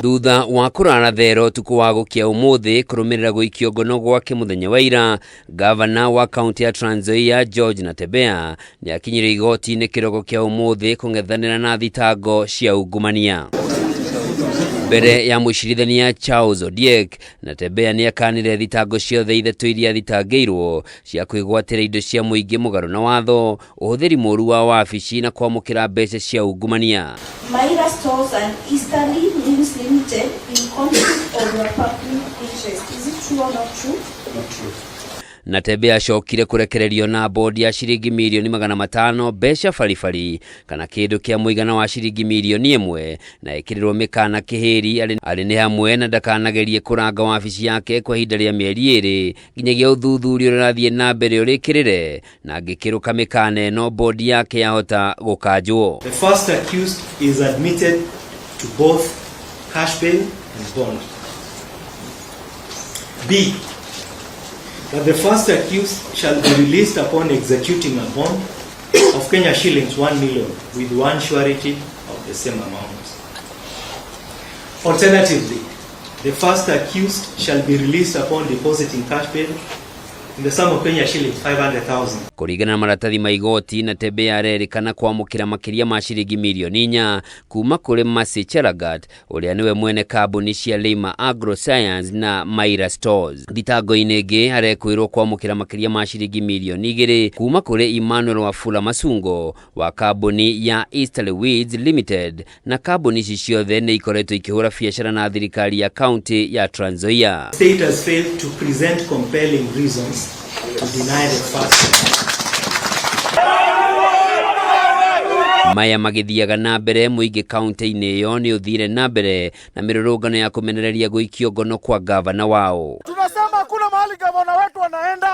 Thutha wa kurara thero tuku wa gukia umuthi kurumirira guikio ngono gwake muthenya wa ira, Gavana wa kaunti ya Trans Nzoia George NATEMBEYA niakinyire igoti-ini kiroko kia umuthi kungethanira na thitango cia ungumania. Mbere ya MUCIRITHANIA Charles Ondieki, NATEMBEYA niakanire thitango ciothe ithatũ iria thitangĩirwo cia kuigwatĩra indo cia MUINGI mũgarũ na watho, ũhũthĩri mũru wa wabici na kwamũkĩra mbeca cia ungumania. Maira Stores and Easterly Links Limited in conflict of your public interest. Is it true or not true? Not true. NATEMBEYA acokire kurekererio na bodi ya shiringi milioni 500 mbeca baribari kana kindu kia muigana wa shiringi milioni 1 na ikirirwo mikana kihiri ari ni hamwe na ndakanagerie kuranga wabici yake kwa ihinda rĩa mĩeri 2 nginyagia uthuthuria ũrathie na mbere ũrĩkĩrĩre na ngĩkĩrũka mikana no bodi yake yahota gũkanjwo. The first accused is admitted to both cash bail and bond. B. That the first accused shall be released upon executing a bond of Kenya shillings 1 million with one surety of the same amount. Alternatively, the first accused shall be released upon depositing cash bail in the sum of Kenya shillings 500,000. Kurigana na maratathi ma igoti, NATEMBEYA arerikana kwamũkĩra makiria ma shiringi milioni 4 kuma kũrĩ Mercy Chelagat ũrĩa niwe mwene kambuni cia Lima Agroscience na Maira Stores. Thitango-inĩ ĩngĩ arekwĩrwo kwamũkĩra makiria ma shiringi milioni 2 kuma kũrĩ Emmanuel Wafula Masungo wa kambuni ya Easterly Weeds Limited, na kambuni ici ciothe nĩ ikoretwo ikĩhũra biacara na thirikari ya kaunti ya Trans Nzoia. State has failed to present compelling reasons to deny the first. Maya magithiaga na mbere muingi kaunti-inĩ ĩyo nĩ ũthire na mbere na mĩrũrũngano ya kumenereria guikio ngono kwa gavana wao. Tunasema hakuna mahali gavana wetu anaenda.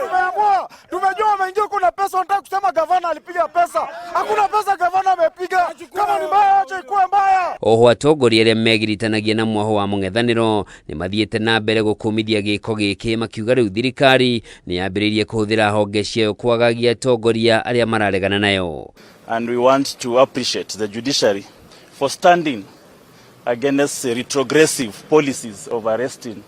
Tumeamua, tumejua wameingia kuna pesa, wanataka kusema gavana alipiga pesa. Hakuna pesa gavana amepiga. Kama ni mbaya acha ikuwe mbaya. Oho atongoria arĩa megiritanagia na mwaho wa mũng'ethanĩro nĩ mathiĩte na mbere gũkũmithia gĩko gĩkĩ, makiuga rĩu thirikari nĩ yambĩrĩirie kũhũthĩra honge ciayo kwagagia atongoria arĩa mararegana nayo. And we want to appreciate the judiciary for standing against retrogressive policies of arresting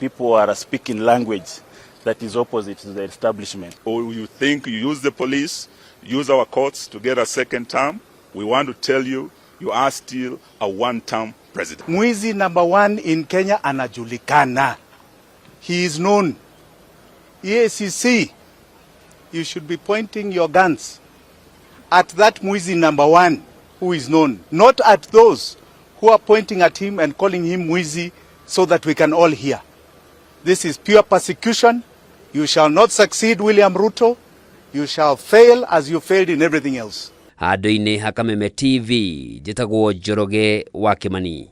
people who are speaking language that is opposite to the establishment. Or you think you use the police, use our courts to get a second term? We want to tell you, you are still a one-term president. Mwizi number 1 in Kenya anajulikana. He is known. EACC, you should be pointing your guns at that Mwizi number 1 who is known, not at those who are pointing at him and calling him Mwizi so that we can all hear. This is pure persecution. You shall not succeed, William Ruto. You shall fail as you failed in everything else. Handũ-inĩ ha Kameme TV, njĩtagwo Njoroge wa Kimani.